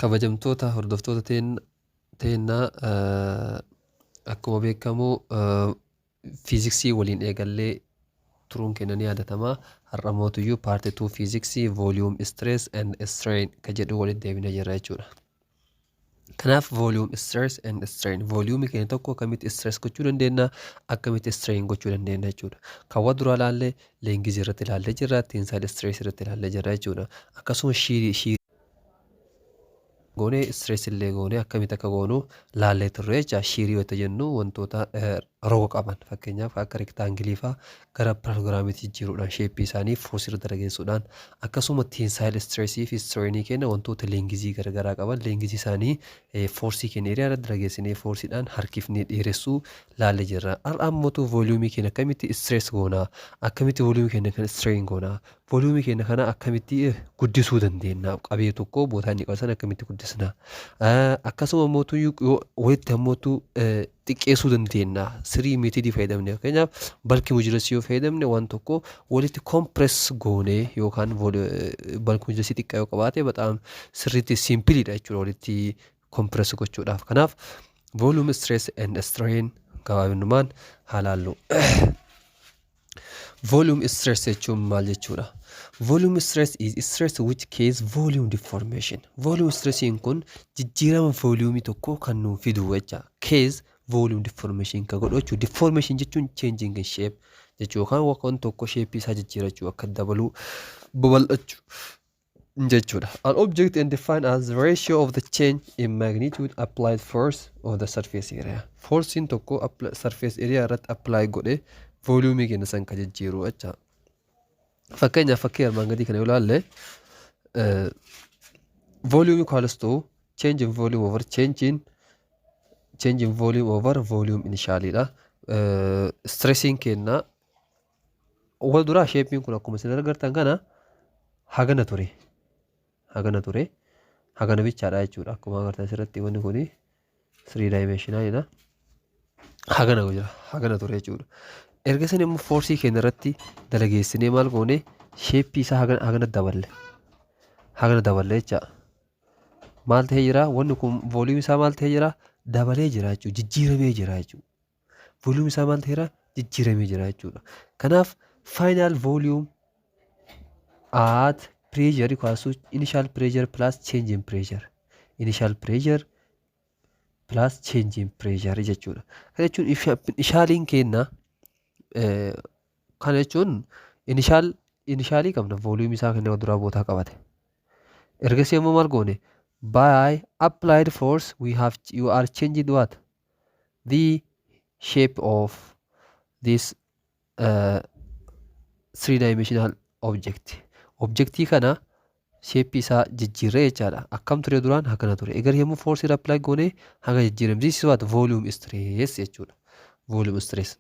kabajamtoota hordoftoota teennaa akkuma beekamu fiiziksii waliin eegallee turuun keenya ni yaadatama. Har'amootuyyuu paartii 2 fiiziksii volume stress and strain ka jedhu walitti deebinee jirra jechuudha. Kanaaf volume stress and strain volume keenya tokko akkamitti stress gochuu dandeenya, akkamitti strain gochuu dandeenya jechuudha. Kan dura ilaallee leengiz irratti ilaallee jirra, tensile stress irratti ilaallee jirra jechuudha. Akkasuma shiirii goone stress illee goone akkamitti akka goonu laallee turre jecha. Shiirii wanta jennu wantoota roo qaban fakkeenyaaf akka rektaangilii faa gara piroogiraamiitti jijjiiruudhaan sheeppii isaanii foorsi irra dalageessuudhaan, akkasuma tensile stressii fi strainii kenna wantoota leengizii garagaraa qaban leengizii isaanii foorsii keenya eriyaa irra dalageessinee foorsiidhaan harkifnee dheeressuu laallee jirra. Har'ammootu vooliyuumii keenya akkamitti stress goonaa, akkamitti vooliyuumii keenya kana strain goonaa, vooliyuumii keenya kana akkamitti guddisuu dandeenya, qabee tokko bootaa inni qaban akkamitti guddisna, akkasuma ammootu walitti ammootu xiqqeessuu dandeenya. 3 meetodii fayyadamne fakkeenyaaf balki mujirasii yoo fayyadamne waan tokko walitti kompress goonee yookaan balki mujirasii xiqqaa yoo qabaate bataam sirriitti simpiliidha jechuudha walitti kompress gochuudhaaf. Kanaaf volume stress and strain gabaabinummaan haalaallu. Volume stress jechuun maal jechuudha? Volume stress is stress which cause volume deformation. Volume stressiin kun jijjiirama volume tokko kan nu fidu jecha. Cause volume deformation ka godhu jechuudha. Deformation jechuun changing in shape jechuudha. Yookaan waan tokko shape isaa jijjiirachuu akka dabaluu babal'achuu jechuudha. An object is defined as the ratio of the change in magnitude applied force of the surface area. Forcein tokko surface area irratti apply godhe volume keenya san ka jijjiiru jecha. Fakkeenyaaf fakkii armaan gadii kana yoo ilaalle volume equals to change in volume over change in volume over volume initially dha. Stressing keenya wal duraa shapein kun akkuma isin agartan kana hagana ture hagana bichaadha jechuudha. Akkuma agartan asirratti wanni kuni 3 dimensional dha. Hagana ture jechuudha. Erga isin immoo foorsii keenya irratti dalageessinee maal goone shape isaa hagana daballe jecha. Maal ta'ee jira wanni kun volume isaa maal ta'ee jira dabalee jira jechuudha, jijjiiramee jira jechuudha. Volume isaa maal ta'eera jijjiiramee jira jechuudha. Kanaaf final volume at pressure equals to initial pressure plus change in pressure. Initial pressure plus change in pressure jechuudha. Kana jechuun initialiin keenya kana jechuun initialii qabna volume isaa kenna duraa bootaa qabate. Ergasii immoo maal goone by applied force you are changing what the shape of this 3-dimensional object. Objectii kana shape isaa jijjiirree jechaadha. Akkam ture duraan hagana ture. Egaa yommuu force irra apply goone haga jijjiirame. This is what volume stress jechuudha. Volume stress.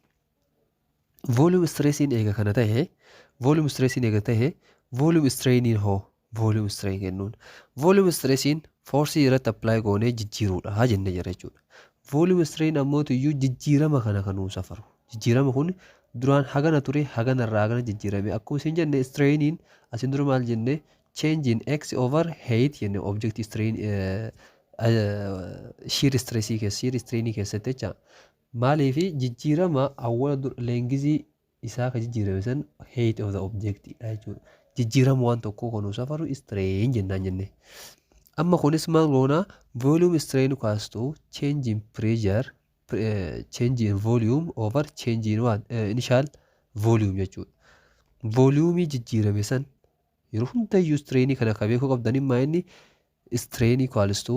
Volume stressiin eega kana ta'e volume stressiin eega ta'e volume strainiin hoo volume strain kennuun. Volume stressiin force irratti apply goone jijjiiruudha haa jenne jira jechuudha. Volume strain ammootu iyyuu jijjiirama kana kan safaru. Jijjiirama kun duraan hagana ture hagana irraa hagana jijjiirame. Akkuma isin jenne strainiin asin dura maal jenne change in x over height jenne object strain shear stressii shear strainii keessatti jecha. Maaliifi jijjiirama awwala leengizii isaa ka jijjiirame san height of the object dha jechuudha. Jijjiirama waan tokko kan safaru strain jennaan jenne. Amma kunis maal goona volume strain equals to change in pressure change in volume over change in what initial volume jechuudha. Volume jijjiirame san yeroo hundayyuu strainii kana ka beekuu qabdan immaa inni strain equals to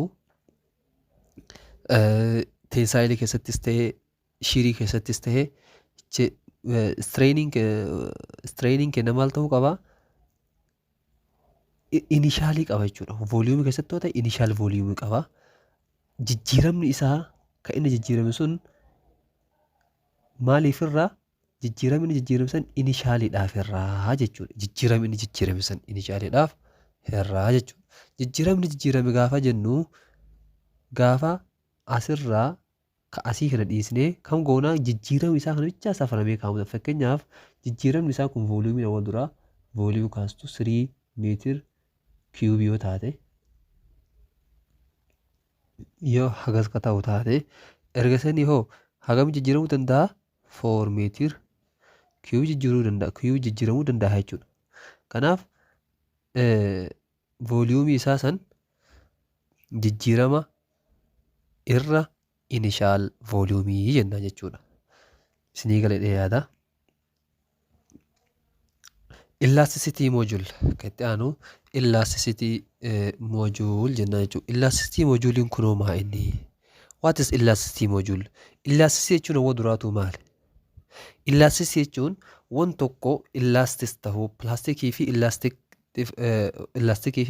tensile keessattis ta'e shiirii keessattis ta'e straining kenna maal ta'uu qaba initialii qaba jechuudha. Volume keessatti ta'e initial volume qaba. Jijjiiramni isaa kan inni jijjiirame sun maaliifirraa jijjiiramni jijjiirame san initialiidhaaf irraa jechuudha. Jijjiiramni jijjiirame san initialiidhaaf irraa jechuudha. Jijjiiramni jijjiirame gaafa jennu gaafa asirraa ka asii kana dhiisnee kam goonaa jijjiiramni isaa kana bichaa safaramee kaa'amudha. Fakkeenyaaf jijjiiramni isaa kun volume wal duraa volume kaastu 3 meetir cube yoo taate yoo hagas ka ta'u taate erga sanii hoo hagam jijjiiramuu danda'a 4 meetir kiiyuu jijjiiramuu danda'a jechuudha. Kanaaf vooliyuumii isaa san jijjiirama irra inishaal vooliyuumii jenna jechuudha. Isinii galee yaada. Elasticity module kan itti aanu elasticity module jenna jechuudha. Elasticity moduliin kunoo maa inni? What is elasticity module? Elasticity jechuun waan duraatu maali? Elasticity jechuun waan tokko elastis ta'uu pilaastikii fi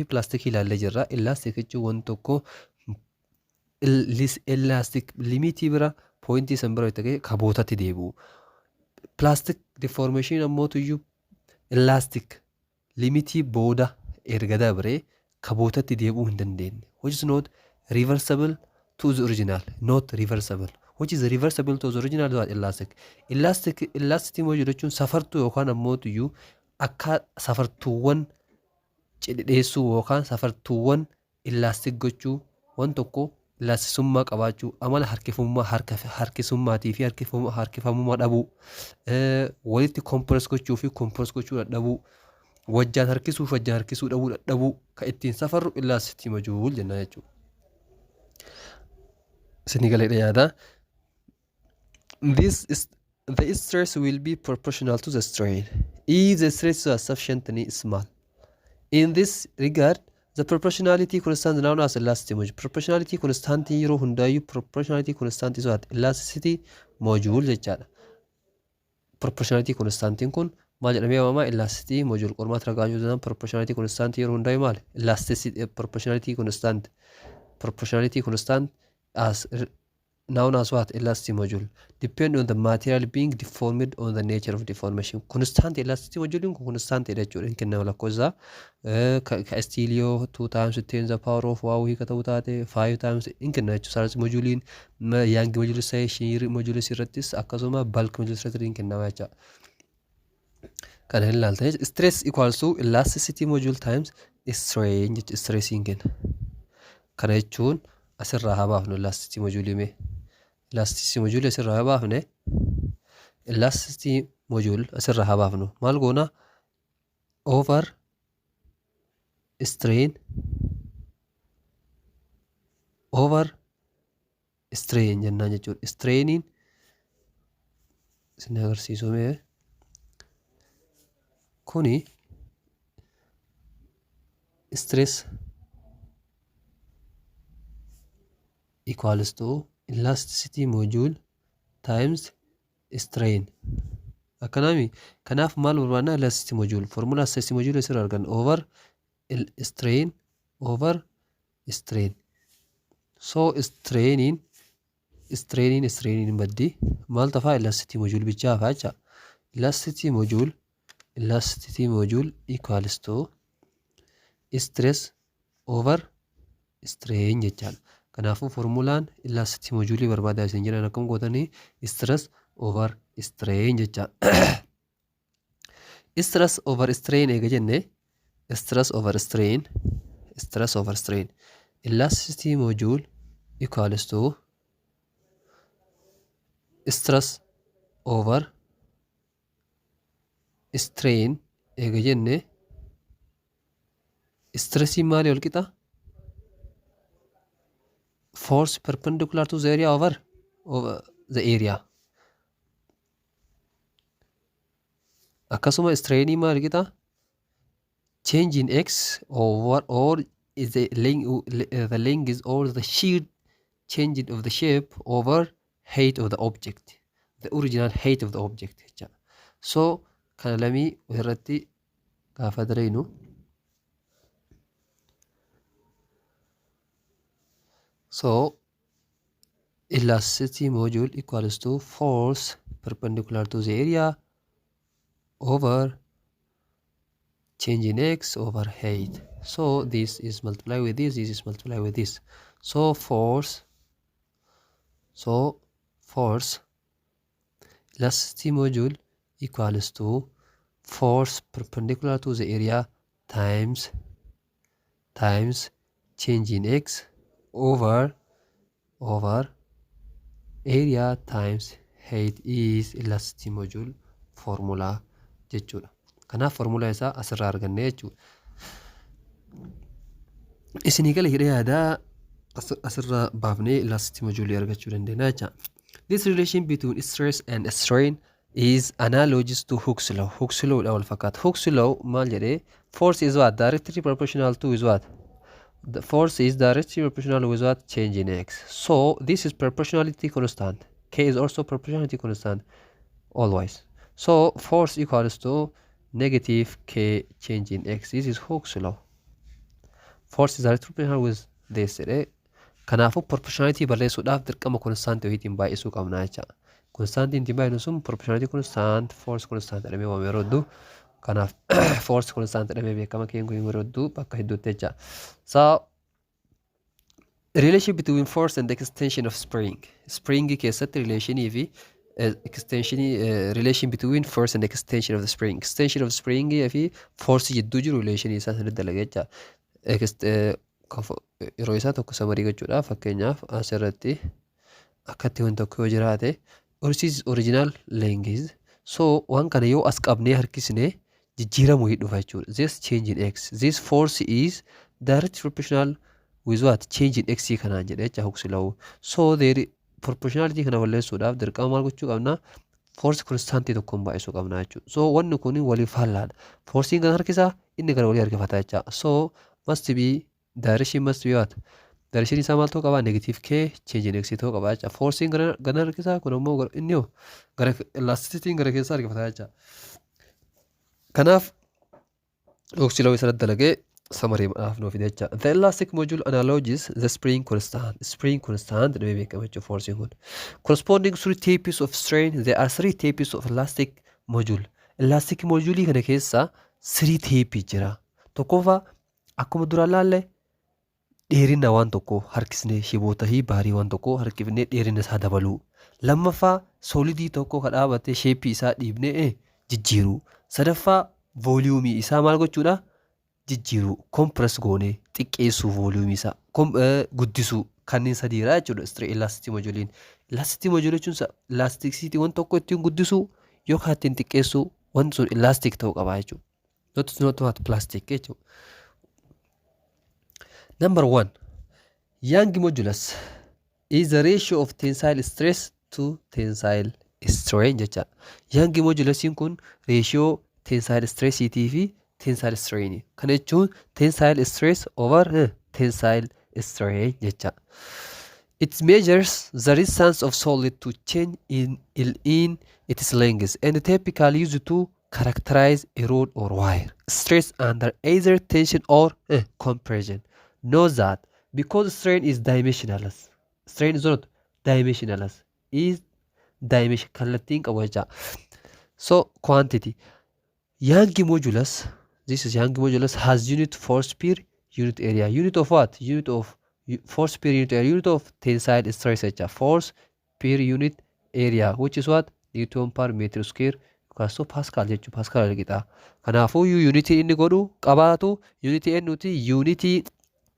pilaastikii ilaallee jirra. Elastik jechuun waan tokko elastik limitii bira poointii san bira ta'ee kabootatti deebi'u. Plastic deformation ammootuyyuu elastic limitii booda erga dabree kabootatti deebi'uu hin dandeenye. Which is not reversible to the original, not reversible. Which is reversible to the original is elastic. Elasticity module jechuun safartuu yookaan ammootuyyuu akka safartuuwwan cidheessuu yookaan safartuuwwan elastic gochuu waan tokko elastisummaa qabaachuu amala harkisummaatii fi harkifamummaa dhabuu walitti kompress gochuu fi kompress gochuu dadhabuu wajjaan harkisuu dhabuu kan ittiin safarru elasticity module jenna jechuudha. Isinii galee yaada. The stress will be proportional to the strain if the stress is sufficiently small. In this regard, the proportionality constant known as elasticity module. Proportionality constant yeroo hundaayyuu proportionality constant is what? Elasticity module jechaadha. Proportionality constant kun maal jedhamee waamama? Elasticity module. Qormaata ragaajuu jedhamu proportionality constant yeroo hundaayyuu maal? Elasticity proportionality constant. Proportionality constant as known as what? Elasticity module. Depend on the material being deformed on the nature of deformation. Constant elasticity module kun constant jechuudha. Kennama lakkoofsa ka steel 2 times 10 the power of wow hiika ta'uu taate 5 times kenna jechuudha. Saarsi moduliin yang module shear module irrattis akkasuma bulk module irratti kennama jechuudha. Kana hin ilaalta. Stress equals to elasticity module times strain jechuudha. Stressing kenna. Kana jechuun asirraa haa baafnu elasticity module mee. Elasticity module asirraa haa baafne. Elasticity module asirraa haa baafnu. Maal goona? Over strain jennaan jechuudha. Strainiin isin agarsiisu mee kuni stress equals to elasticity module times strain. Akkanami kanaaf maal barbaadna? Elasticity module. Formula elasticity module asirraa arganna. Over strain. So strainin baddi maal tafaa? Elasticity module bichaa hafaa jecha. Elasticity module equals to stress over strain jechaadha. Kanaafuu formulaan elasticity module barbaadaa isin jedhan akkam gootanii stress over strain jecha. Stress over strain eega jenne stress over strain elasticity module equals to stress over strain eega jenne stressiin maali ol qixa? Force perpendicular to the area over the area. Akkasuma strainii maal qixa? Change in x over or is the length is or the shear changing of the shape over height of the object, the original height of the object. So kana lamii irratti gaafa dareenu so elasticity module equals to force perpendicular to the area over change in x over height. So this is multiplied with this is multiplied with this. So force elasticity module equals to force perpendicular to the area times change in x over over area times height is elasticity module formula jechuudha. Kanaaf formula isaa asirraa arganne jechuudha. Isinii gala hidhee yaadaa asirraa baafnee elasticity module argachuu dandeenya jecha. This relation between stress and strain is analogous to Hooke's law. Hooke's law dha wal fakkaata. Hooke's law maal jedhee force is what? Directly proportional to is what? The force is directly proportional with what? Change in x. So this is proportionality constant. K is also proportionality constant always. So force equals to negative K change in x. This is Hooke's law. Force is directly proportional with this. Kanaafu proportionality balleessuudhaaf dirqama constant wayiitiin baay'isuu qabna jecha. Constant ittiin baay'inu sun proportionality constant, force constant jedhamee waamee yeroo hedduu. Kanaaf force constant jedhamee beekama keen kun yeroo hedduu bakka hedduutti jecha. So relation between force and the extension of spring. Spring keessatti relationii fi extension relation between force and extension of the spring. Extension of spring fi force jidduu jiru relation isaa sanatti dalaga jecha. Yeroo isaa tokko samarii gochuudhaaf fakkeenyaaf asirratti akkatti waan tokko yoo jiraate original length. So waan kana yoo as qabnee harkisnee jijjiiramuu dhufa jechuudha. This change in x. This force is directly proportional with what? Change in x kanaan jedhe jecha Hooke's law. So there proportionality kana balleessuudhaaf dirqama maal gochuu qabna? Force constant tokkoon baay'isuu qabna jechuudha. So wanni kun waliif fallaadha. Forcein kana harkisaa inni kana walii harkifata jecha. So must be direction must be what? Direction isaa maal ta'uu qaba? Negative k change in x ta'uu qaba jecha. Forcein kana harkisaa kun immoo inni yoo gara elasticityin gara keessaa harkifata jecha. Kanaaf Hooke's law isa dalagee summary maaf no fidecha. The elastic module analogies the spring constant. Spring constant debe beekama jechuudha forcing kun. Corresponding three types of strain. There are three types of elastic module. Elastic module kana keessa three type jira. Tokkoffaa akkuma duraan laalle dheerina waan tokko harkisnee shiboota fi baarii waan tokko harkifnee dheerina isaa dabaluu. Lammaffaa solidii tokko ka dhaabate shape isaa dhiibnee jijjiiruu. Sadaffaa volume isaa maal gochuudha? Jijjiiruu. Compress goonee xiqqeessuu volume isaa guddisuu kanneen sadiidha jechuudha straight elasticity modulein. Elasticity module jechuun elasticity waan tokko ittiin guddisuu yookaan ittiin xiqqeessuu wanti sun elastic ta'uu qaba jechuudha. Not what plastic jechuudha. Number 1, Young modulus is the ratio of tensile stress to tensile strain jecha. Young modulus kun ratio tensile stress fi tensile strain. Kana jechuun tensile stress over tensile strain jecha. It measures the resistance of solid to change in its length and typically used to characterize a rod or wire. Stress under either tension or compression. Know that because strain is dimensionless. Strain is not dimensionless. Is dimension kallattiin qabu jecha. So quantity. Young modulus. This is Young modulus has unit force per unit area. Unit of what? Unit of force per unit area. Unit of tensile stress jecha. Force per unit area, which is what? Newton per meter square. So Pascal jechu Pascal argita. Kanaafuu unity inni godhu qabaatu unity nuti unity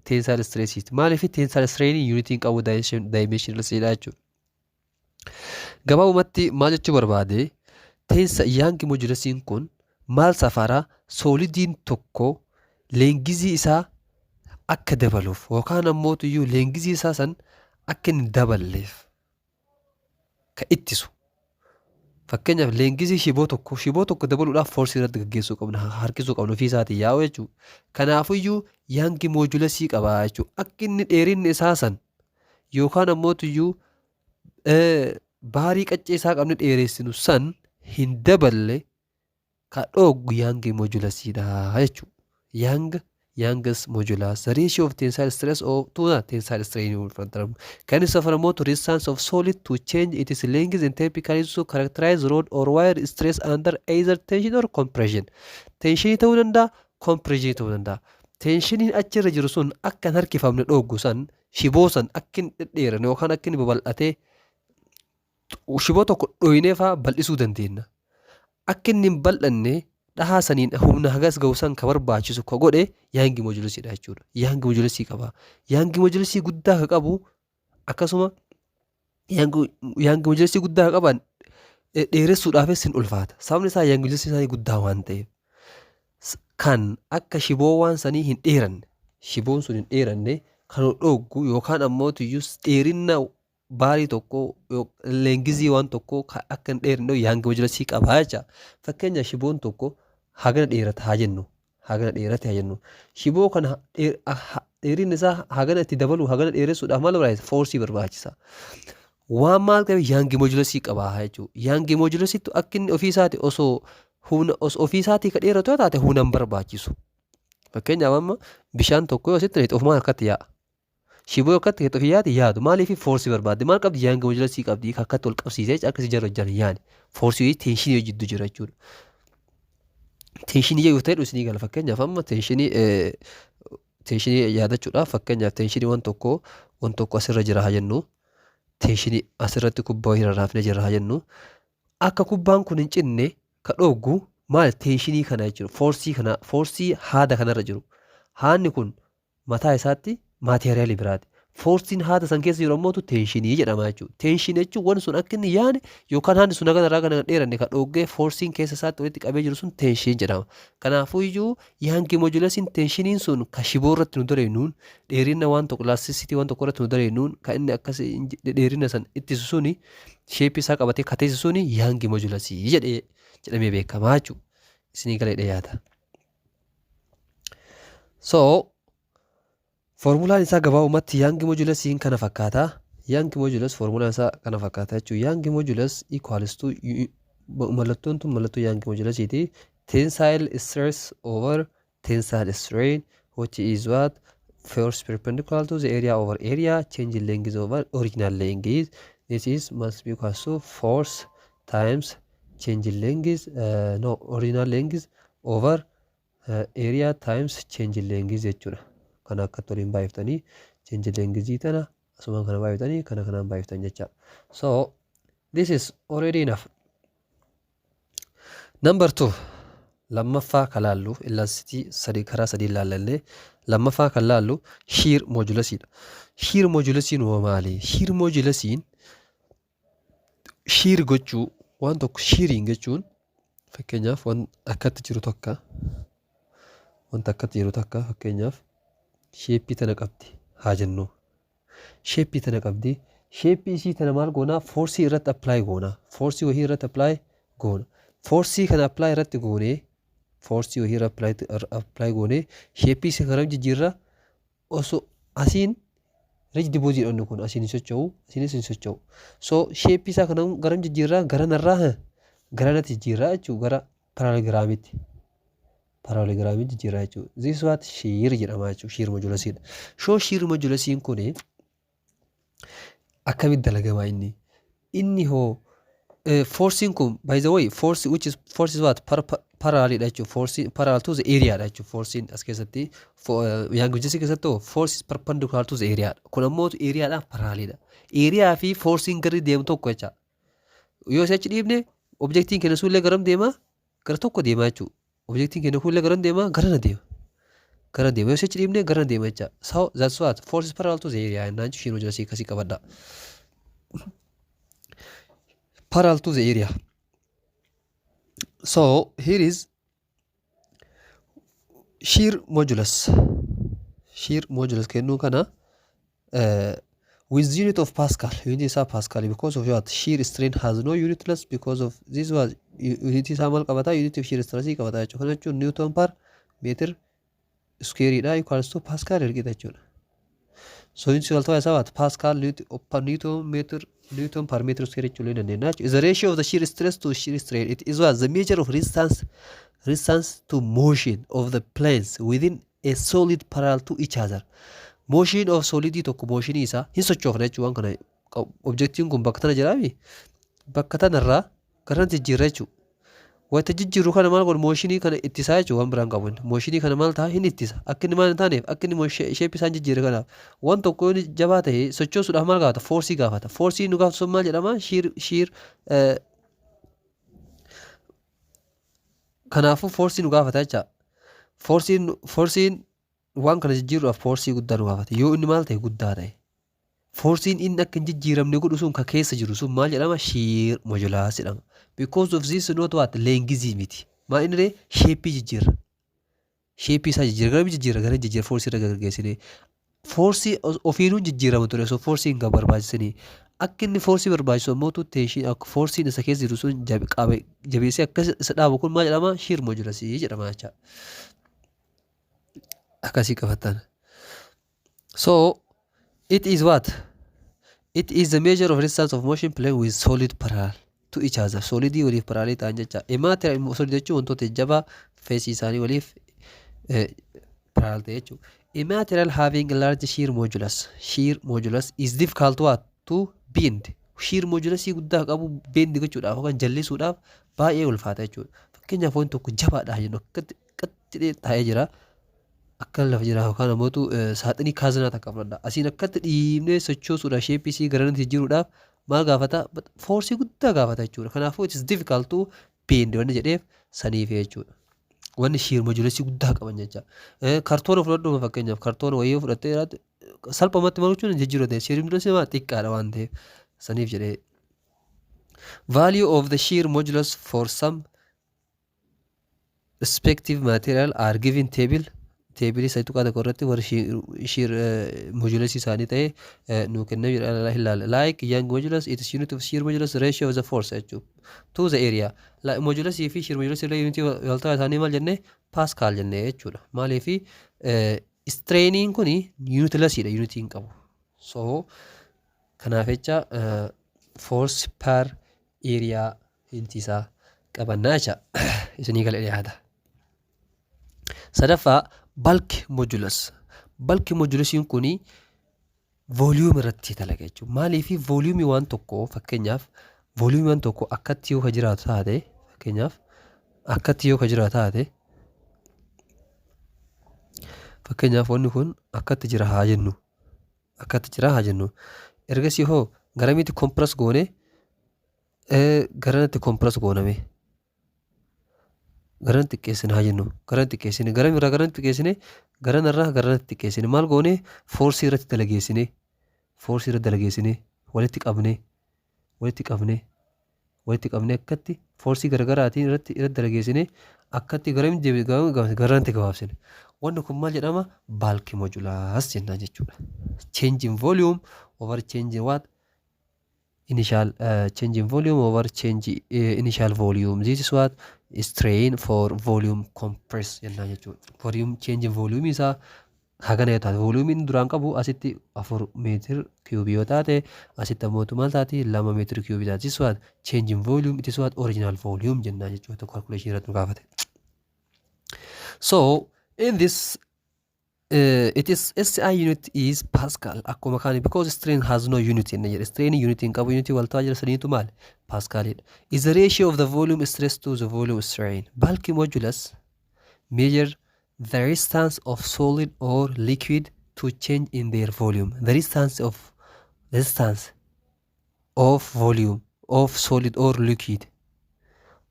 tensile stress is. Maaliif tensile strain unity qabu dimensionless jedha jechuudha. Gabaabumatti maal jechuu barbaade Young modulus kun maal safara solidiin tokko leengizii isaa akka dabaluuf yookaan ammoo tuyyuu leengizii isaa san akka hin daballeef ka ittisu. Fakkeenyaaf leengizii shiboo tokko dabaluudhaaf force irratti gaggeessuu qabna harkisuu qabna ofii isaatii yaa'u jechuudha. Kanaafiyyuu Young modulus qaba jechuudha. Akka inni dheerinni isaa san yookaan ammoo tuyyuu baarii qaccee isaa qabne dheeressinu san hin daballe ka dhoogu Young modulus dha jechuudha. Young's modulus, the ratio of tensile stress to tensile strain can suffer more to resistance of solid to change its length and typically to characterize rod or wire stress under either tension or compression. Tension ta'uu danda'a, compression ta'uu danda'a. Tensioniin achirra jiru sun akka hin harkifamne dhoogu san shiboo san akka hin dhedheerane yookaan akka hin babal'atee shiboo tokko dhoyinee fa'aa bal'isuu dandeenya. Akka inni hin bal'anne dhahaa saniin humna hagas ga'uusan ka barbaachisu ka godhe Young modulus dha jechuudha. Young modulus qaba. Young modulus guddaa ka qabu akkasuma young modulusii guddaa qaban dheeressuudhaafis hin ulfaata. Sababni isaa young modulusii isaanii guddaa waan ta'eef. Kan akka shiboo waan sanii hin dheeranne, shiboon sun hin dheeranne kan dhoggu yookaan ammoo iyyuu dheerina baarii tokko leengizii waan tokko akka hin dheerinne young modulusii qaba jecha. Fakkeenyaaf shiboon tokko hagana dheerata haa jennu. Hagana dheerate haa jennu. Shiboo kana dheerinni isaa hagana itti dabalu hagana dheeressuudhaaf maal barbaachisa? Foorsii barbaachisa. Waan maal qabe young modulusii qaba jechuudha. Young modulusiitu akka inni ofii isaati osoo ofii isaatii ka dheeratu yoo taate humna hin barbaachisu. Fakkeenyaaf amma bishaan tokko yoo sitti ofumaan harkatti yaa'a. Shiboo akkatti keessatti ofii yaate yaadu maaliif foorsii barbaadde maal qabdi young modulusii qabdi akkatti ol qabsiisee akkasii jarra hojjan yaani. Foorsii teenshinii jidduu jira jechuudha. Teenshinii yoo ta'e isinii gala fakkeenyaaf amma teenshinii yaadachuudhaaf fakkeenyaaf teenshinii waan tokko asirra jira haa jennu. Teenshinii asirratti kubbaa irra raafnee jira haa jennu. Akka kubbaan kun hin cinne ka dhoggu maal teenshinii kana jechuudha. Foorsii haada kanarra jiru. Haadni kun mataa isaatti maateriyaalii biraati. Foorsiin haada san keessa jiru ammoo teenshinii jedhama jechuudha. Teenshinii jechuun waan sun akka inni yaane yookaan haadni sun haganarraa kan dheeranne ka dhoggee foorsiin keessa isaatti walitti qabee jiru sun teenshinii jedhama. Kanaafuu iyyuu young modulusiin teenshiniin sun ka shiboo irratti nu dareenuun dheerina waan tokko laastisitii waan tokko irratti nu dareenuun ka inni akkas dheerina san ittisu suni sheeppii isaa qabatee ka teessisu suni young modulusii jedhamee beekamaa jechuudha. Isinii galee dhiyaata. So formulaan isaa gabaabumatti young modulusiin kana fakkaata. Young modulus formulaan isaa kana fakkaata jechuudha. Young modulus equals to mallattoon tun mallattoo young modulusiiti. Tensile stress over tensile strain which is what force perpendicular to the area over area change in length over original length. This is must be equal to force times change in length original length over area times change in length jechuudha. Kana akka toliin baay'iftanii change in length tana asuma kana baay'iftanii kana kanaan baay'iftan jecha. So this is already enough. Number 2 lammaffaa kalaallu elasticity karaa sadii ilaallee lammaffaa kalaallu shear modulusiidha. Shear modulusiin maali? Shear modulusiin shear gochuu waan tokko shearing jechuun fakkeenyaaf waan akkatti jiru tokko fakkeenyaaf sheeppii tana qabdi haa jennu. Sheeppii tana qabdi. Sheeppii isii tana maal goonaa? Foorsii irratti apply goona. Foorsii wahii irratti apply goona. Foorsii kana apply irratti goonee foorsii wahii irratti apply goonee sheeppii isa kana jijjiirra osoo asiin rigid body jedhamu kun asiin hin socho'u asiinis hin socho'u. So sheeppii isaa kana garam jijjiirraa garanatti jijjiirraa jechuudha gara paraalogiraamitti. Paraalogiraamitti jijjiirraa jechuudha. This what shear jedhama jechuudha. Shear modulusiidha. So shear modulusiin kun akkamitti dalagamaa inni? Inni hoo forcing kun by the way force is what parallel jechuudha. Force parallel to the area jechuudha. Forcing as keessatti young modulusi keessatti force is perpendicular to the area. Kun ammoo area dhaan parallel. Area fi forcing gadi deemu tokko jecha. Yoo achi dhiibne objectiin keenya sullee garam deema? Gara tokko deema jechuudha. Objectiin keenya sullee garam deema? Gara na deema. Gara deema. Yoo achi dhiibne gara na deema jecha. So that's what force is parallel to the area. Naan shear modulusii akkasii qabadha. Parallel to the area. So here is shear modulus. Shear modulus kennu kana with unit of Pascal. Unit is Pascal because of what? Shear strain has no unitless because of this was unit is amal qabata unit of shear stress qabata jechuudha. Kana jechuun Newton per meter square dha equals to Pascal ergita jechuudha. So unit is what? Pascal Newton per meter square jechuudha. Is the ratio of the shear stress to shear strain. It is what? The measure of resistance to motion of the planes within a solid parallel to each other. Motion of solidity tokko motion isa hin sochoofne jechuudha. Waan kana objectiin kun bakka tana jiraami. Bakka tanarraa gara jijjiirra jechuudha. Wanta jijjiirru kana maal godhu mooshinii kana ittisaa jechuudha. Waan biraan qabu. Mooshinii kana maal ta'a hin ittisa. Akka inni maal hin taaneef akka inni sheeppii isaan jijjiirre kanaaf waan tokko yoo jabaa ta'e sochoosuudhaaf maal gaafata? Foorsii gaafata. Foorsii nu gaafatu sun maal jedhama? Shear kanaafuu foorsii nu gaafata jecha. Foorsiin waan kana jijjiiruudhaaf foorsii guddaa nu gaafata. Yoo inni maal ta'e guddaa ta'e. Forsiin inni akka hin jijjiiramne godhu sun ka keessa jiru sun maal jedhama? Shear modulus jedhama. Because of this not what lengizii miti. Maal inni ree sheeppii jijjiirra. Sheeppii isaa jijjiirra gara jijjiirra gara jijjiirra foorsii irra gaggeessine. Foorsii ofiinuu jijjiirama ture osoo foorsiin kan barbaachisanii. Akka inni foorsii barbaachisu ammoo teeshiin akka foorsiin isa keessa jiru sun jabeessee akkas isa dhaabu kun maal jedhama? Shear modulus jedhama jecha. Akkasii qabattan. So it is what? It is the measure of resistance of motion plane with solid parallel to each other. Solidii waliif parallel ta'an jecha. Immaterial solid jechuun wantoota jajjabaa feesii isaanii waliif parallel ta'e jechuudha. Immaterial having a large shear modulus. Shear modulus is difficult what? To bend. Shear modulusii guddaa qabu bend gochuudhaaf yookaan jallisuudhaaf baay'ee ulfaata jechuudha. Fakkeenyaaf wanti tokko jabaadha jennu akkatti taa'ee jira. Akka lafa jira yookaan ammoo saaxinii kaazinaa takka fudhadha. Asiin akkatti dhiibnee sochoosuudhaaf sheeppii garanti jijjiiruudhaaf maal gaafata? Foorsii guddaa gaafata jechuudha. Kanaafuu it is difficult to bend wanni jedheef saniif jechuudha. Wanni shear modulusii guddaa qaban jecha. Kartoona fudhadhu fakkeenyaaf kartoona wayii fudhattee jiraatu salphumatti maruuchuun jijjiiruu ta'e shear modulusii maa xiqqaadha waan ta'eef saniif jedhee. Value of the shear modulus for some respective material are given table. Teebilii saytu qaada korratti warri shear modulus isaanii ta'e nuu kenname ilaala. Like young modulus, it is unit of shear modulus ratio of the force jechuudha. To the area. Modulus fi shear modulus illee unit waltaa isaanii maal jennee? Pascal jennee jechuudha. Maaliif strainiin kuni unitlessiidha, unitii hin qabu. So kanaaf jecha force per area intisaa qabannaa jecha isinii gala dhiyaata. Sadaffaa bulk modulus. Bulk modulusiin kuni volume irratti dalaga jechuudha. Maaliif volume waan tokko fakkeenyaaf volume waan tokko akkatti yoo ka jiraatu taate fakkeenyaaf akkatti yoo ka jiraatu taate fakkeenyaaf wanni kun akkatti jira haa jennu. Akkatti jira haa jennu. Ergasii hoo garamitti compress goone garanatti compress gooname. Garan xiqqeessine haa jennu. Garan xiqqeessine garan irraa garan xiqqeessine garan irraa garan xiqqeessine maal goone foorsii irratti dalageessine foorsii irratti dalageessine walitti qabne akkatti foorsii garaagaraatiin irratti dalageessine akkatti garamitti garanti gabaabsine. Wanni kun maal jedhama? Bulk modulus jennaan jechuudha. Change in volume over change in what? Initial change in volume over change initial volume. This is what? Strain for volume compress jennaan jechuudha. Volume change in volume isaa hagana yoo taate volumiin duraan qabu asitti 4 meetir kiubii yoo taate asitti ammoo maal taati 2 meetir kiubii taate. This is what? Change in volume. It is what? Original volume jennaan jechuudha. Calculation irratti nu gaafate. So in this it is SI unit is Pascal akkuma kaani because strain has no unit in the strain unit in qabu unity waltaa jira saniitu maal Pascal is the ratio of the volume stress to the volume strain. Bulk modulus measure the resistance of solid or liquid to change in their volume. The resistance of volume of solid or liquid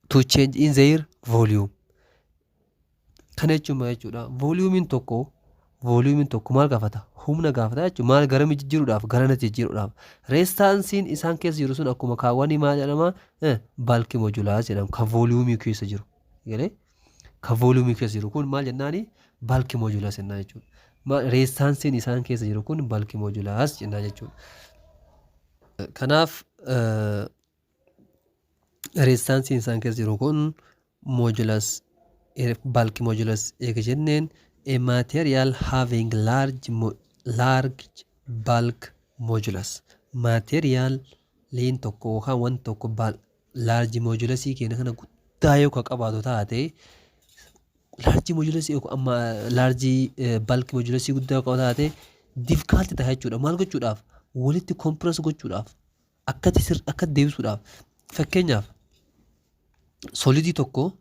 to change in their volume. Kana jechuudha volume tokko maal gaafata? Humna gaafata jechuudha. Maal garami jijjiiruudhaaf garanatti jijjiiruudhaaf. Restansiin isaan keessa jiru sun akkuma kaawwanii maal jedhama? Bulk modulus jedhama. Kan volume keessa jiru. Galee? Kan volume keessa jiru kun maal jennaani? Bulk modulus jennaan jechuudha. Restansiin isaan keessa jiru kun bulk modulus jennaan jechuudha. Kanaaf restansiin isaan keessa jiru kun modulus bulk modulus eega jenneen a material having large bulk modulus. Material liin tokko yookaan waan tokko large modulusii keenya kana guddaa yoo qabaatu taate large modulusii amma large bulk modulusii guddaa yoo qabaatu taate difficult ta'a jechuudha. Maal gochuudhaaf? Walitti compress gochuudhaaf akka deebisuudhaaf. Fakkeenyaaf solidii tokko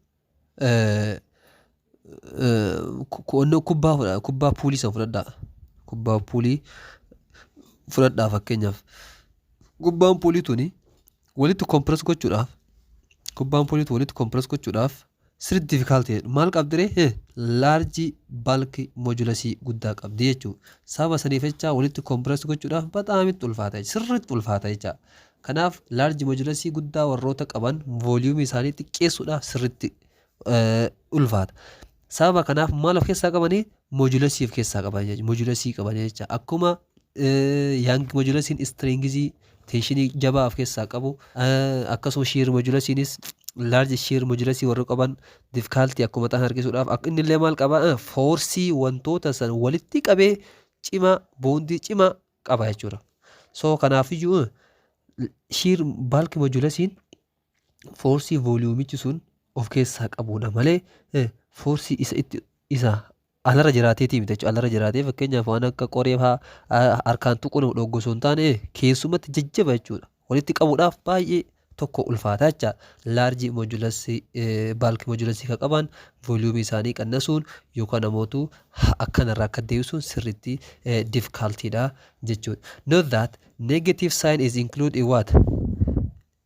kubbaa puulii san fudhadhaa. Kubbaa puulii fudhadhaa fakkeenyaaf. Kubbaan puulii tuni walitti compress gochuudhaaf sirriitti difficulty maal qabdire large bulk modulusii guddaa qabdi jechuudha. Sababa saniif jecha walitti compress gochuudhaaf bataamitti ulfaata sirriitti ulfaata jecha. Kanaaf large modulusii guddaa warroota qaban volume isaanii xiqqeessuudhaaf sirriitti ulfaata. Sababa kanaaf maal of keessaa qabanii modulusii of keessaa qaban jechuudha. Modulusii qaban jecha akkuma young modulusiin stringizii tensionii jabaa of keessaa qabu akkasuma shear modulusiinis large shear modulusii warra qaban difficulty akkuma ta'an harkisuudhaaf akka inni illee maal qaba forcii wantoota san walitti qabee cima bondii cima qaba jechuudha. So kanaafiyyuu shear bulk modulusiin forcii volumichi sun of keessaa qabuudha malee forcii isa alarra jiraateetii miti jechuudha. Alarra jiraatee fakkeenyaaf waan akka qoree harkaan tuquun dhoggosoo hin taane keessumatti jajjaba jechuudha. Walitti qabuudhaaf baay'ee tokko ulfaataa jecha large modulusii bulk modulusii kan qaban volume isaanii qannasuun yookaan ammoo akkanarraa akka deebisuun sirriitti difficultyidha jechuudha. Note that negative sign is included in what?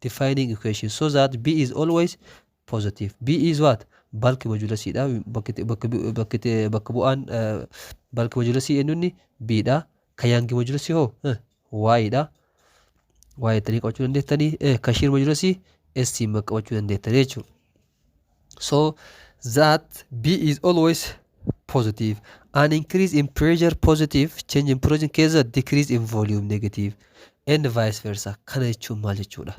Defining equation so that B is always positive. B is what? Bulk modulusii dha. Bakka bu'aan bulk modulusii eenyuun B dha. Kan young modulusii hoo Y dha. Y jettanii qabachuu dandeettanii kan shear modulusii S qabachuu dandeettanii jechuudha. So that B is always positive. An increase in pressure positive, change in pressure keessa decrease in volume negative and vice versa. Kana jechuun maal jechuudha?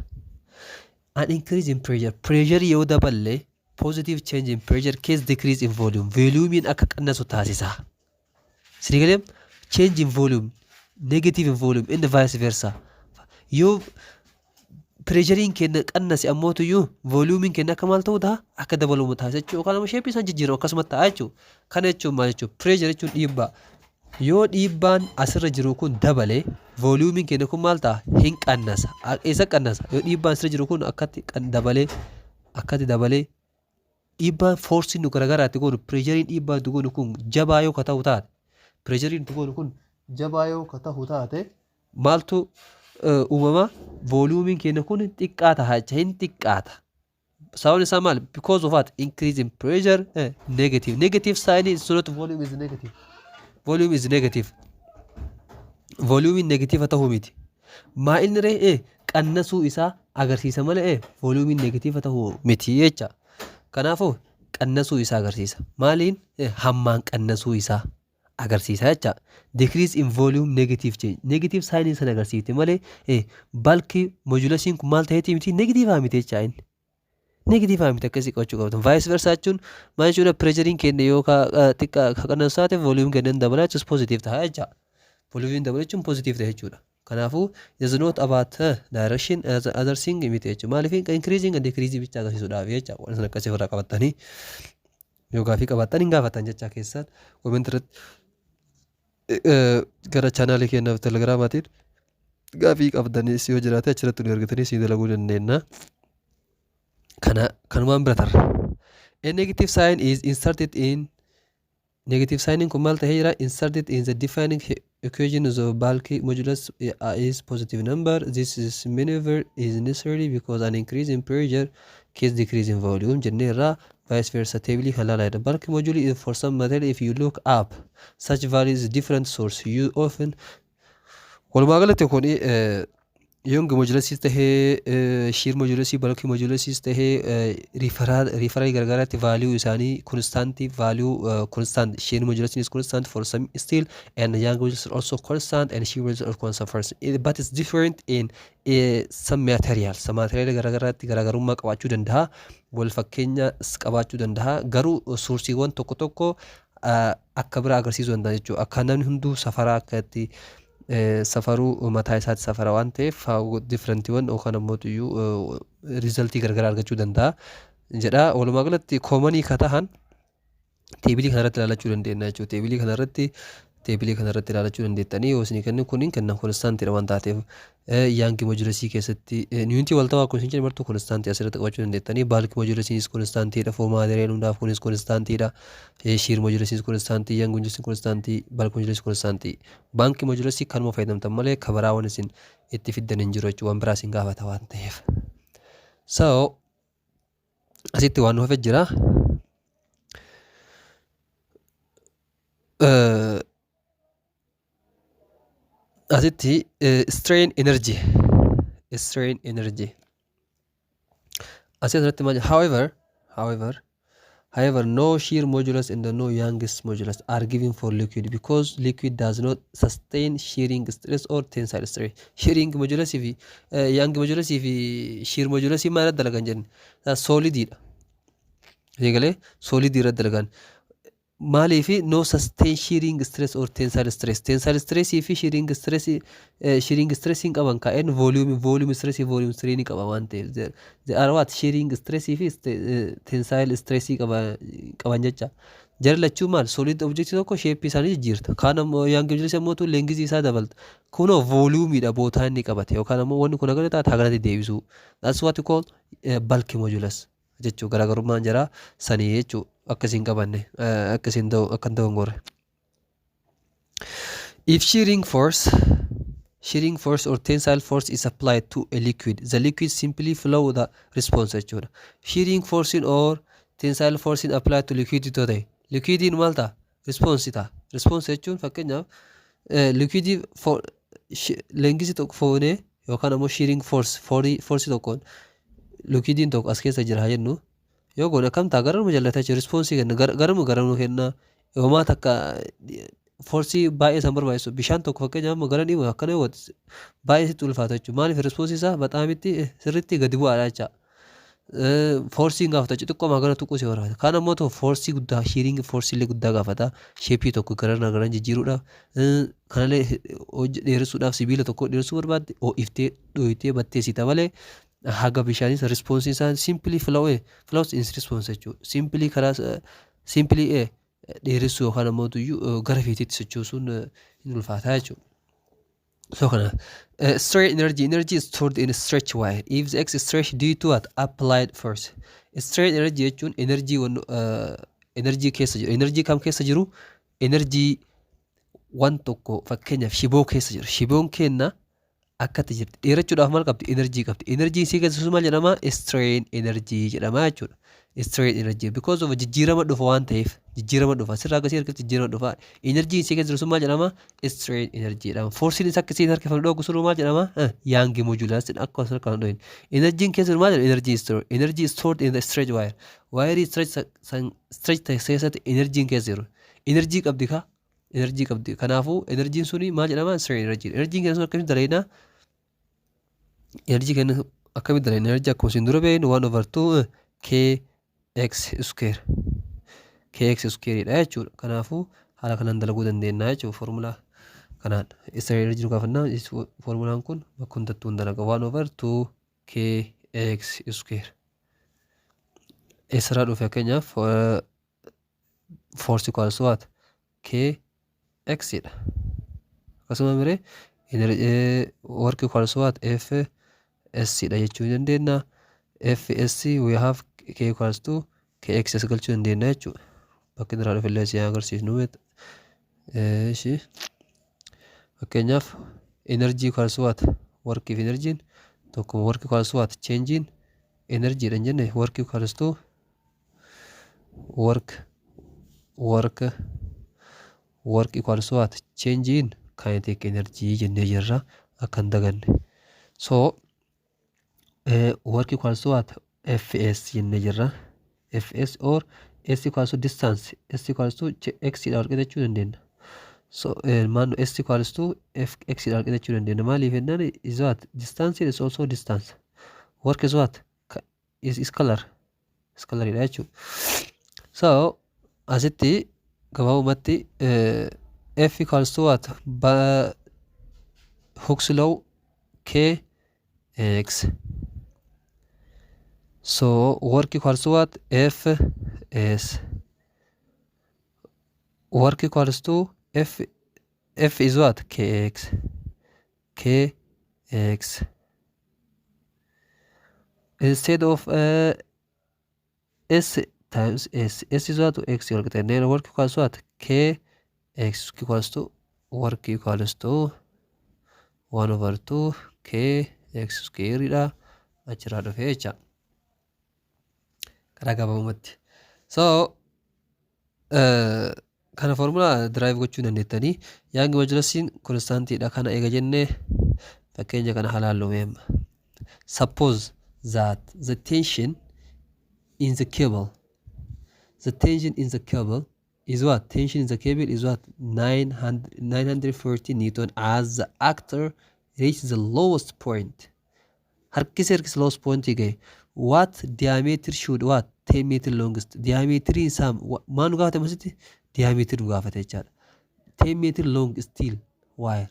An increase in pressure yoo daballe positive change in pressure case decrease in volume. Volume akka qannasu taasisa. Sinigalee change in volume negative in volume and vice versa. Yoo pressuriin kenna qannase ammootu iyyuu volumiin kenna akka maal ta'uu ta'a akka dabalumu taasisa jechuudha. Yookaan ammoo sheeppii isaan jijjiiramu akkasuma ta'a jechuudha. Kana jechuun maal jechuudha? Pressure jechuun dhiibbaa. Yoo dhiibbaan asirra jiru kun dabale volumiin kenna kun maal ta'a? Hin qannasa. Isa qannasa. Yoo dhiibbaan asirra jiru kun akkatti dabalee dhiibbaan forsiin nu garagaraatti goonu pressuriin dhiibbaan nu goonu kun jabaa yoo ka ta'u taate pressuriin nu goonu kun jabaa yoo ka ta'u taate maaltu uumama volumiin kenna kun xiqqaata hacha hin xiqqaata. Sababni isaa maal? Because of what? Increase in pressure negative. Negative sign is not volume is negative. Volume is negative. Volume negative ta'uu miti. Maa inni ree qannasuu isaa agarsiisa malee volume negative ta'uu miti jecha. Kanaafuu qannasuu isaa agarsiisa. Maaliin? Hammaan qannasuu isaa agarsiisa jecha. Decrease in volume negative change. Negative sign san agarsiifte malee bulk modulusiin kun maal ta'eeti miti negative miti jecha inni. Negative miti akkasii qabachuu qabatan. Vice versa jechuun maal jechuudha? Pressuriin kenna yoo xiqqaa qannasu taate volume kennan dabala jechuus positive ta'a jecha. Volume dabala jechuun positive ta'a jechuudha. Kanaafuu is not about direction as other thing miti jechuudha. Maaliif increasing and decreasing bicha agarsiisuudhaaf jecha. Waan san akkasii irraa qabatanii yoo gaafii qabaatan hin gaafatan jecha keessan comment irratti gara chaanaalii keenyaaf telegiraamaatiin gaafii qabdanis yoo jiraate achirratti nu ergatanii siin dalaguu dandeenya. Kanumaan bira tarra. A negative sign is inserted in negative sign kun maal ta'ee jira? Inserted in the defining equation of bulk modulus is positive number. This is maneuver is necessary because an increase in pressure case decrease in volume jenneerra. Vice versa table halala. The bulk moduli is for some material if you look up such values different source you often walumaagalatti kun young modulusis tahee shear modulusi bulk modulusis tahee referral gargaraatti value isaanii constant value constant shear modulus is constant for some still and young modulus is also constant and shear modulus is constant for some, but it's different in some material. Some material gargaraatti garaagarummaa qabaachuu danda'a. Wal fakkeenya qabaachuu danda'a. Garuu soorsiiwwan tokko tokko akka bira agarsiisuu danda'a jechuudha. Akka namni hunduu safaraa akkatti safaruu mataa isaatti safara waan ta'eef differentiiwwan yookaan ammoo riizaltii garagaraa argachuu danda'a jedha. Walumaa galatti koomanii ka tahan teebilii kanarratti ilaalachuu dandeenya jechuudha. Teebilii kanarratti ilaalachuu dandeettanii yoo isin kennin kuniin kennan konstaantiidha waan taateef yaangi modulusii keessatti niiwuntii waltawaa kun isin jedhe martuu konstaantii asirratti qabachuu dandeettanii baalki modulusiinis konstaantiidha foo maateriyaal hundaaf kunis konstaantiidha shiir modulusiinis konstaantii yaangi modulusii konstaantii baalki modulusii konstaantii baankii modulusii kanuma fayyadamtan malee kabaraawwan isin itti fiddan hin jiru jechuudha waan biraa isin gaafata waan ta'eef. So asitti waan nuuf jira. Asitti strain energy asirratti maal however no shear modulus and no Young's modulus are given for liquid because liquid does not sustain shearing stress or tensile stress. Shearing modulus fi Young modulus fi shear modulus maal dalagan jenne solid dha. Egalee solid irra dalagan. Maali fi no sustain shearing stress or tensile stress fi shearing stress hin qaban ka'en volume stress ni qaba waan ta'eef they are what shearing stress fi tensile stress qaban jecha jara lachuu maal solid object tokko shape isaanii jijjiirta kaan ammoo Young modulus ammoo tu length isaa dabalta kunoo volume dha bootaa inni qabate yookaan ammoo wanni kun agarra taata hagalatti deebisu that's what we call bulk modulus jechuu garaagarummaan jara sanii jechuu akkasiin qabanne akkasiin akkan ta'u ngorre. If shearing force or tensile force is applied to a liquid, the liquid simply flow the response jechuudha. Shearing force or tensile force applied to liquid to ta'e liquidiin maal ta'a response ta'a. Response jechuun fakkeenyaaf liquidii lengisi tokko foonee yookaan ammoo shearing force tokkoon liquidiin tokko as keessa jira jennu yoo goone akkam ta'a garuma jallataa jiru respoonsii kenna garuma kenna yoomaa takka forcii baay'ee san barbaachisu bishaan tokko fakkeenyaaf amma gara dhiibu akkana yoo baay'ee sitti ulfaata jechuudha maaliif respoonsii isaa baxaamitti sirriitti gadi bu'aadha jecha forcii gaafata xixiqqoo magana tuquu si barbaada kaan ammoo ta'u forcii guddaa shearing forcii illee guddaa gaafata sheepii tokko gara jijjiiruudhaaf kanallee dheeressuudhaaf sibiila tokko dheeressuu barbaadde ho'iftee dhohitee batteessita malee haga bishaanis response isaan simply flows in response jechuudha simply karaa simply dheeressuu yookaan ammoo gara fiitiitti sochoosuun hin ulfaataa jechuudha. So kana strain energy is stored in a stretch wire if the X stretch due to what applied force. Strain energy jechuun energy keessa jiru energy kam keessa jiru energy waan tokko fakkeenyaaf shiboo keessa jiru shiboon kenna akkatti jirti dheerachuudhaaf maal qabdi energy isii keessatti maal jedhama strain energy jedhama jechuudha. Strain energy because of jijjiirama dhufa waan ta'eef jijjiirama dhufa sirraa akkasii harkatti jijjiirama dhufa energy isii keessatti maal jedhama strain energy jedhama. Forcein isa akkasii harkifamee dhoogu sun maal jedhama Young modulus akka osoo kan dhohin energy keessatti maal jedhama energy stored in the stretch wire stretch keessatti energy keessa jiru energy qabdi kanaafuu energy suni maal jedhama strain energy keessatti akkamitti daleena energy kenna akkamitti daleena energy akkuma isin dura beeknu 1/2 kx square dha jechuudha kanaafuu haala kanaan dalaguu dandeenya jechuudha formulaa kanaan strain energy gaafannaa formulaan kun bakka hundattuu dalaga 1/2 kx square eessarraa dhufe fakkeenyaaf force equals what kx dha akkasuma miree work equals what fs dha jechuu dandeenya fs we have k equals to kx galchuu dandeenya jechuudha bakka irraa dhufe illee si agarsiisnu eeshi fakkeenyaaf energy equals what work if energy tokko work equals what change in energy dha jenne work equals to work equals what change in kinetic energy jenne jirra akkan daganne so work equals what fs jenne jirra fs or s equals to distance s equals to x dha argachuu dandeenya so maanu s equals to x dha argachuu dandeenya maaliif jennaan is what distance is also distance work is what is scalar dha jechuudha. So asitti gabaabumatti f equals to what Hooke's law kx so work equals to what fs work equals to f is what kx instead of s times s is what to x then work equals to what kx equals to work equals to 1/2 kx square dha achirraa dhufe jecha gabaabumatti. So kana formula derive gochuu dandeettanii. Young modulusiin constantiidha. Kana eega jennee fakkeenya kana halaallu meemma. Suppose that the tension in the cable is what? Tension in the cable is what? 940 Newton as the actor reaches the lowest point. Harkis lowest point again. What diameter should what? 10 meter longest. Diameter in some man gaafate masiti diameter gaafate jechaadha. 10 meter long steel wire.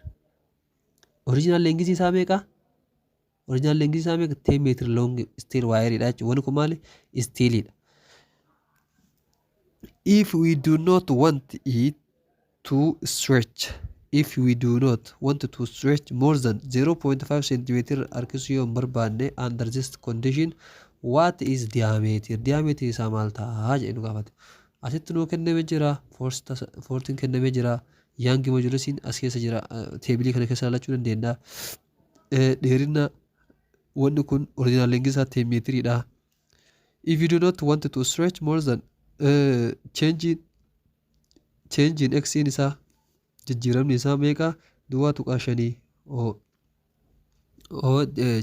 Original length isaa meeqa? Original length isaa meeqa? 10 meter long steel wire dha jechuudha. Wani kun maali? Steel dha. If we do not want it to stretch, more than 0.5 centimeter harkisuu barbaanne under this condition, what is diameter? Diameter isaa maal ta'a jedhu gaafate. Asitti nuu kenname jira, fortiin kenname jira, young modulusiin as keessa jira, teebilii kana keessa ilaalachuu dandeenya. Dheerina wanni kun original length isaa 10 meetiridha. If you do not want to stretch more than change in x in isaa jijjiiramni isaa meeqa? Duwwaa tuqaa shanii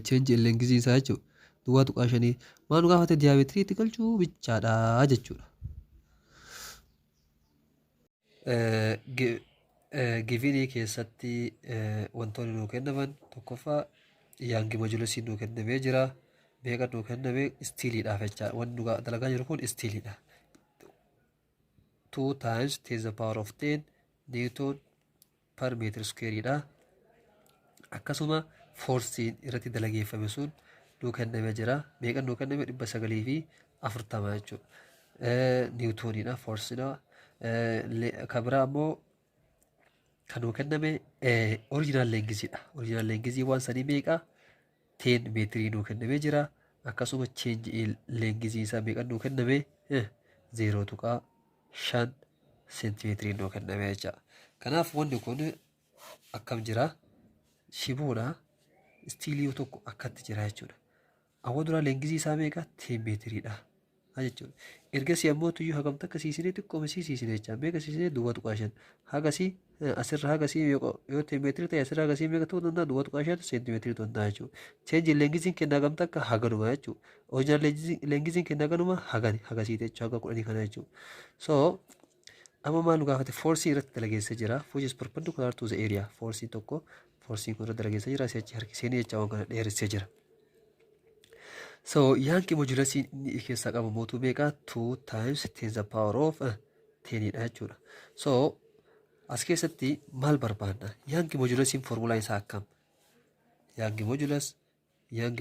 change in length isaa jechuudha. Duwwaa tuqaa shanii maanu gaafate diyaametirii itti galchuu bichaadha jechuudha. Givinii keessatti wantoonni nuu kennaman tokkoffaa yaangi modulusiin nuu kennamee jira. Meeqa nuu kenname? Istiiliidhaaf jechaadha. Wanni nu dalagaa jiru kun istiiliidha. 2 times 10 to the power of 10 Newton per meter square dha. Akkasuma forsiin irratti dalageeffame sun nuu kenname jira. Meeqa nuu kenname? 940 jechuudha. Newtonidha forsidha. Kan biraa ammoo kan nuu kenname original lengthidha. Original length waan sanii meeqa? 10 meetirii nuu kenname jira. Akkasuma change length isaa meeqa nuu kenname? 0.5 centimeetirii nuu kenname jechuudha. Kanaaf wanni kun akkam jira? Shiboodha. Istiilii tokko akkatti jira jechuudha. Awwa dura length isaa meeqa? 10 meetiriidha jechuudha. Ergasii ammoo tuyyuu hagam takka siisinee xiqqooma siisine jecha meeqa siisine? Duwwaa tuqaa shan. Hagasii asirra hagasii yoo 10 meetirii ta'e asirra hagasii meeqa ta'uu danda'a? Duwwaa tuqaa shan seentimeetirii ta'uu danda'a jechuudha. Change length kennaa hagam takka? Haganuma jechuudha. Original length kennaa haganuma hagasii jechuudha. Haga 10 kana jechuudha. So amma maal nu gaafate? Force irratti dalageessa jira. Which is perpendicular to the area. Force tokko force kun irratti dalageessa jira. Seechi harkisee jecha waan kana dheeressee jira. So yaanki modulusiin inni keessaa qabu mootuu meeqa? 2 times 10 to the power of 10 dha jechuudha. So as keessatti maal barbaadna? Yaanki modulusiin formulaa isaa akkam? Yaanki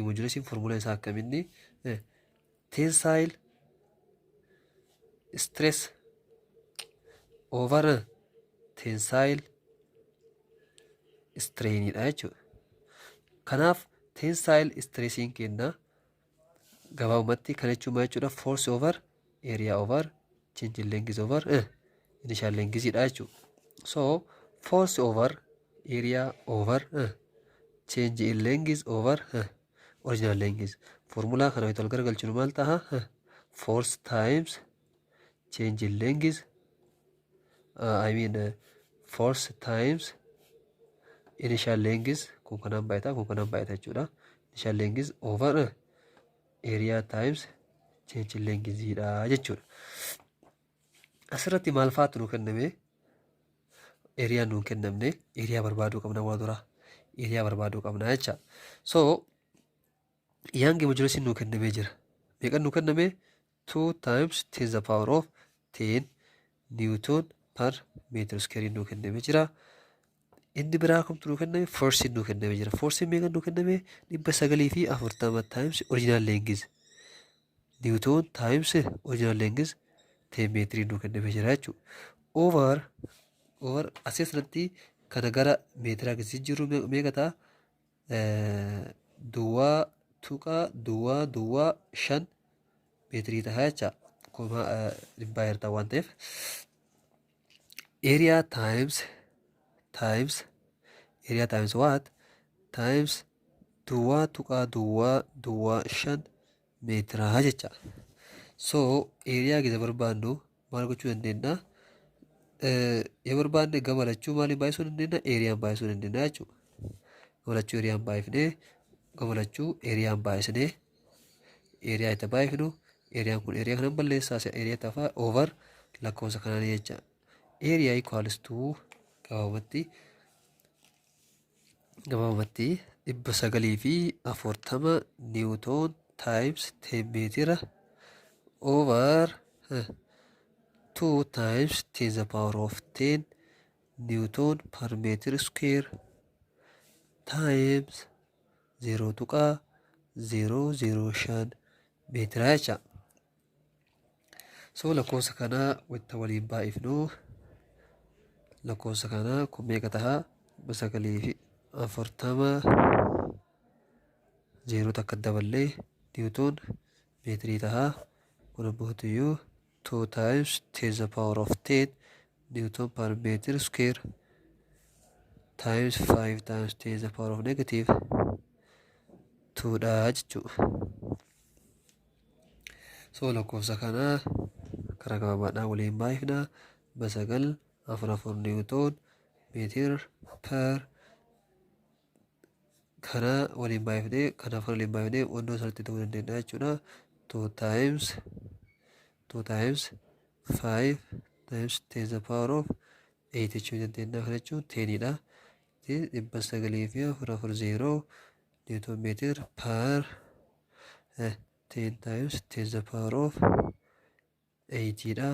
modulusiin formulaa isaa akkam inni? Tensile stress over tensile strain dha jechuudha. Kanaaf tensile stressiin kenna gabaabumatti kan jechuudha force over area over change in length over initial length dha jechuudha. So force over area over change in length over original length. Formula kana wayita gargalchinu maal ta'a? Force times change in length force times initial length kun kanaan baay'ata jechuudha. Initial length over area times change in length dha jechuudha. Asirratti maal faatu nu kenname? Area nu kennamne area barbaaduu qabna waa dura. Area barbaaduu qabna jecha. So yaangi modulusiin nu kenname jira. Meeqa nu kenname? 2 times 10 to the power of 10 Newton per meter square nu kenname jira. Inni biraa kamtu nu kenname? Force nu kenname jira. Force meeqa nu kenname? 940 times original length Newton times original length 10 meetirii nu kenname jira jechuudha. Over asirratti kana gara meetiraa keessi jiru meeqa ta'a? Duwwaa tuqaa duwwaa 5 meetirii ta'a jecha. Kuma dhibbaa hirtaa waan ta'eef area times what? Times duwwaa tuqaa duwwaa 5 meetiraa jecha. So area giza barbaannu maal gochuu dandeenya? Yoo barbaanne gama lachuu maaliin baay'isuu dandeenya? Eeriyaan baay'isuu dandeenya jechuudha. Gama lachuu eeriyaan baay'ifnee gama lachuu eeriyaan baay'isnee eeriyaa itti baay'ifnu eeriyaan kun eeriyaa kanan balleessaa eeriyaa tafaa over lakkoofsa kanaan jecha. Eeriyaa equals to gabaabumatti 940 niwutoon times 10 meetira over 2 times 10 the power of 10 Newton per meter square times 0.005 meetira jecha. So lakkoofsa kanaa wanta waliin baay'ifnu lakkoofsa kanaa kun meeqa taha? 940 0 takka daballee Newton meetirii taha. Kun abbootiyyuu 2 times 10 the power of 10 Newton per meter square times 5 times 10 the power of negative 2 dha jechuudha. So lakkoofsa kanaa karaa gabaabaadhaan waliin baay'ifna 944 Newton meter per kana waliin baay'ifnee kanaaf kan waliin baay'ifnee wandoo salatti ta'uu dandeenya jechuudha. 2 times 5 times 10 the power of 8 jechuu dandeenya. Kana jechuun 10 dha. 940 Newton meter per 10 times 10 the power of 8 dha.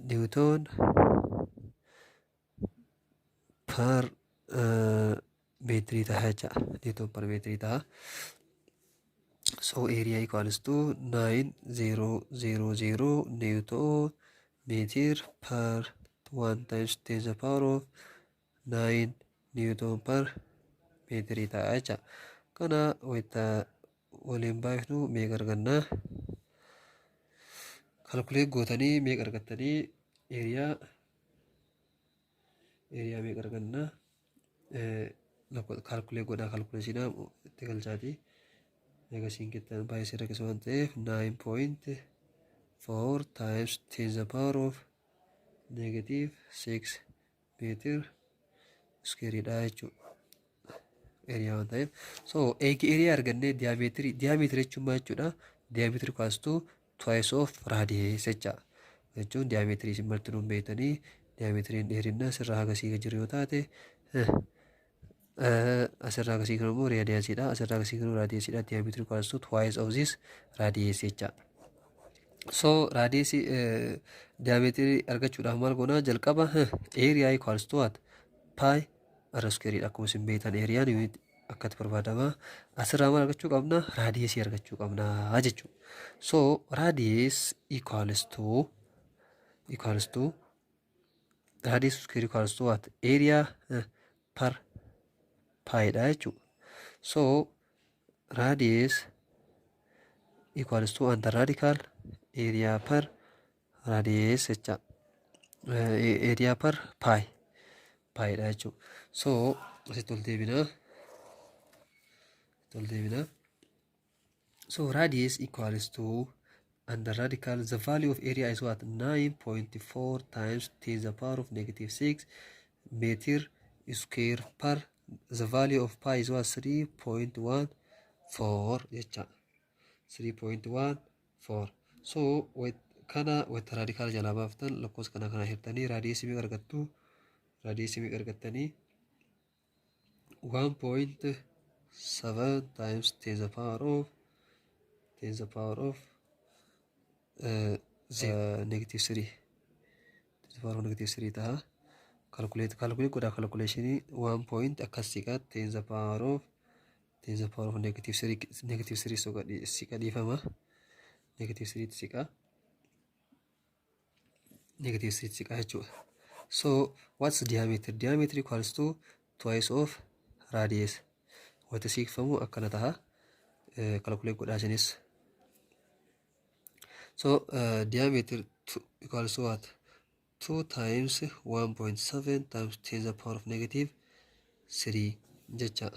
Newton per meetirii taha jecha. Newton per meetirii taha. So area equals to 9000 Newton meter per 1 times 10 the power of 9 Newton per meetirii taha jecha. Kana wayita waliin baay'ifnu meeqa arganna? Kalkuleet gootanii meeqa argattanii? Area meeqa arganna? Kalkuleet godhaa kalkuleeshinaa itti galchaati. Megasiin kittaan baay'isee rakkisa waan ta'eef 9.4 times 10 the power of negative 6 meter square dha jechuudha. Area waan ta'eef. So eegi area argannee diameetirii jechuun maal jechuudha? Diameetirii equals to twice of radius jecha. Jechuun diameetirii isin martinuun beektanii diameetiriin dheerinna asirraa hagasii jiru yoo taate asirraa agasii kan immoo raadiyeesiidha. Asirraa agasii kan raadiyeesiidha. Diameetiri equals to twice of this radius jecha. So raadiyeesii diameetirii argachuudhaaf maal goona? Jalqaba area equals to what? Pi r square dha. Akkuma isin beektan eriyaan unit akkatti barbaadama. Asirraa maal argachuu qabna? Raadiyeesii argachuu qabna jechuudha. So radius equals to radius square equals to what? Area per pi dha jechuudha. So radius equals to under radical area per radius jecha. Area per pi dha jechuudha. So asitti ol deebina. So radius equals to under radical the value of area is what? 9.4 times 10 the power of negative 6 meter square per the value of pi is what? 3.14 jecha. 3.14. So kana wata radical jalaa baaftan lakkoofsa kana hirtanii raadiyeesii meeqa argattu? Raadiyeesii meeqa argattanii? 1.7 times 10 the power of negative 3. 10 the power of negative 3 taha. Calculate godhaa calculationii 1 point akkasiiqa 10 the power of negative 3 siqa dhiifama. Negative 3 siqa jechuudha. So what's diameter? Diameter equals to twice of radius. Wanta siqfamu akkana taha. Calculate godhaa isinis. So diameter equals to what? 2 times 1.7 times 10 the power of negative 3 jecha.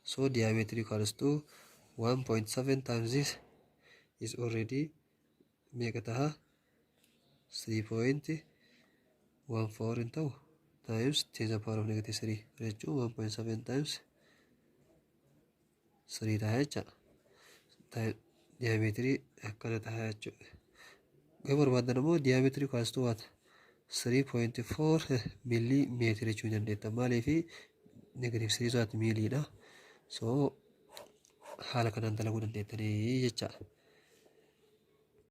So diameter equals to 1.7 times this is already meeqa taha 3.14 in ta'u times 10 to the power of negative 3 jechuun 1.7 times 3 taha jecha diameetirii akkana taha jechuudha. Yoo barbaadan immoo diameetirii equals to what 3.4 millimeter jechuu dandeetta. Maaliifi negative 3 isaati miiliidha. So haala kanaan dalaguu dandeettanii jecha.